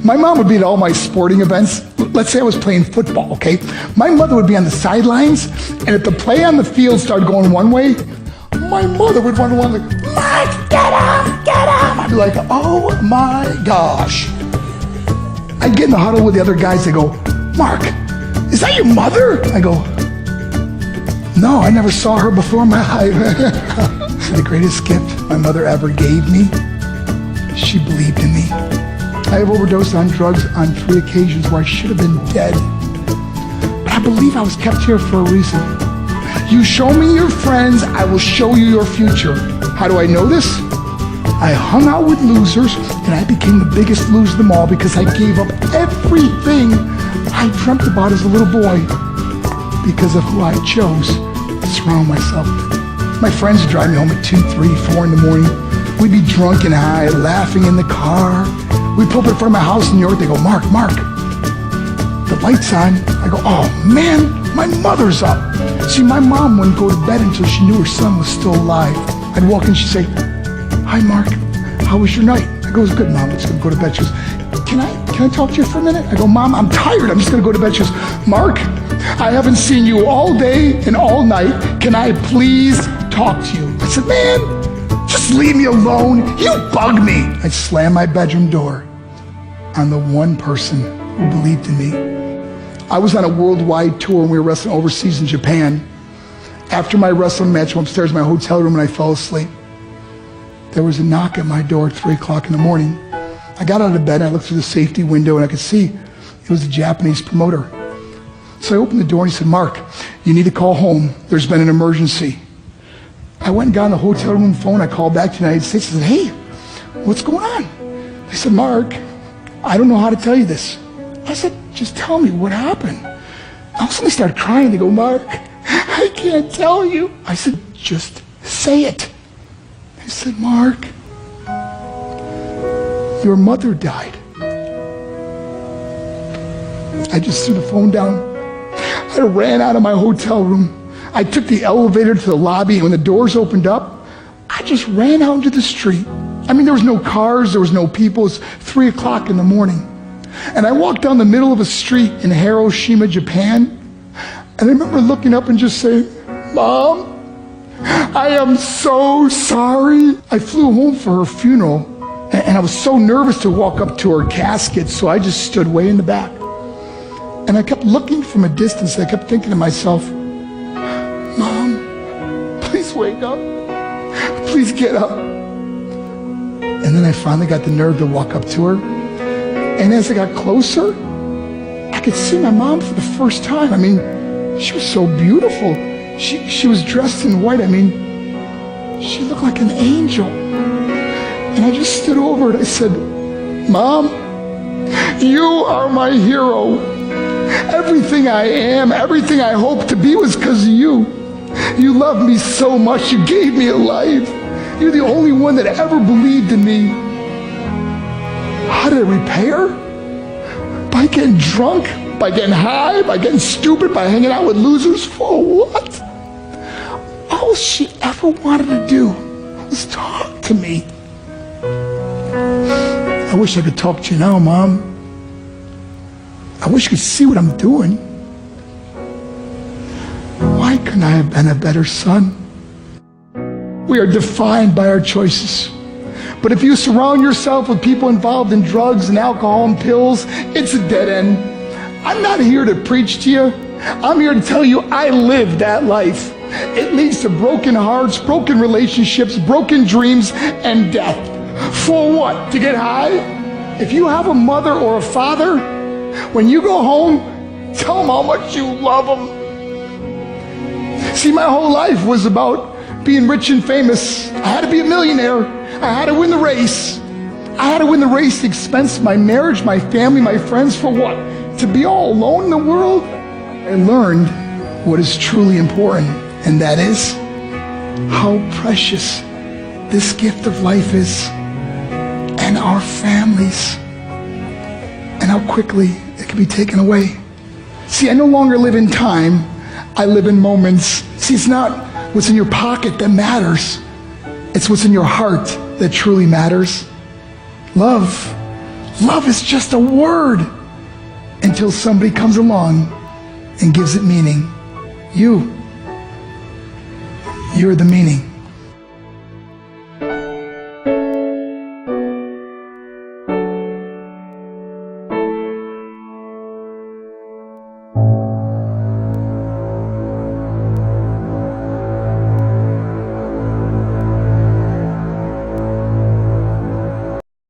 My mom would be at all my sporting events. Let's say I was playing football, okay? My mother would be on the sidelines, and if the play on the field started going one way, my mother would run along like, Mark, get him, get him. I'd be like, oh my gosh. I'd get in the huddle with the other guys. They go, Mark, is that your mother? I go, no, I never saw her before in my life. The greatest gift my mother ever gave me, she believed in me. I have overdosed on drugs on 3 occasions where I should have been dead. But I believe I was kept here for a reason. You show me your friends, I will show you your future. How do I know this? I hung out with losers, and I became the biggest loser of them all because I gave up everything I dreamt about as a little boy because of who I chose to surround myself with. My friends would drive me home at 2, 3, 4 in the morning. We'd be drunk and high, laughing in the car. We'd pull up in front of my house in New York. They go, Mark, the light's on. I go, oh man, my mother's up. See, my mom wouldn't go to bed until she knew her son was still alive. I'd walk in, she'd say, hi Mark, how was your night? I go, it was good, Mom, let's go to bed. She goes, can I talk to you for a minute? I go, Mom, I'm tired, I'm just gonna go to bed. She goes, Mark, I haven't seen you all day and all night. Can I please talk to you? I said, man, just leave me alone. You bug me. I'd slam my bedroom door on the one person who believed in me. I was on a worldwide tour and we were wrestling overseas in Japan. After my wrestling match, I went upstairs in my hotel room and I fell asleep. There was a knock at my door at 3 o'clock in the morning. I got out of bed, I looked through the safety window and I could see it was a Japanese promoter. So I opened the door and he said, Mark, you need to call home. There's been an emergency. I went and got on the hotel room phone. I called back to the United States. I said, hey, what's going on? They said, Mark, I don't know how to tell you this. I said, just tell me what happened. I suddenly started crying. They go, Mark, I can't tell you. I said, just say it. They said, Mark, your mother died. I just threw the phone down. I ran out of my hotel room. I took the elevator to the lobby, and when the doors opened up, I just ran out into the street. I mean, there was no cars, there was no people. It was 3 o'clock in the morning. And I walked down the middle of a street in Hiroshima, Japan, and I remember looking up and just saying, Mom, I am so sorry. I flew home for her funeral, and I was so nervous to walk up to her casket, so I just stood way in the back. And I kept looking from a distance. I kept thinking to myself, Mom, please wake up. Please get up. And then I finally got the nerve to walk up to her. And as I got closer, I could see my mom for the first time. I mean, she was so beautiful. She was dressed in white. I mean, she looked like an angel. And I just stood over and I said, Mom, you are my hero. Everything I am, everything I hope to be was because of you. You loved me so much, you gave me a life. You're the only one that ever believed in me. How did I repay her? By getting drunk, by getting high, by getting stupid, by hanging out with losers? For what? All she ever wanted to do was talk to me. I wish I could talk to you now, Mom. I wish you could see what I'm doing. Why couldn't I have been a better son? We are defined by our choices. But if you surround yourself with people involved in drugs and alcohol and pills, it's a dead end. I'm not here to preach to you. I'm here to tell you I lived that life. It leads to broken hearts, broken relationships, broken dreams, and death. For what? To get high? If you have a mother or a father, when you go home, tell them how much you love them. See, my whole life was about being rich and famous. I had to be a millionaire. I had to win the race. I had to win the race at the expense of my marriage, my family, my friends. For what? To be all alone in the world? I learned what is truly important, and that is how precious this gift of life is, and our families, and how quickly it can be taken away. See, I no longer live in time, I live in moments. See, it's not what's in your pocket that matters, it's what's in your heart that truly matters. Love Love is just a word until somebody comes along and gives it meaning. You're the meaning.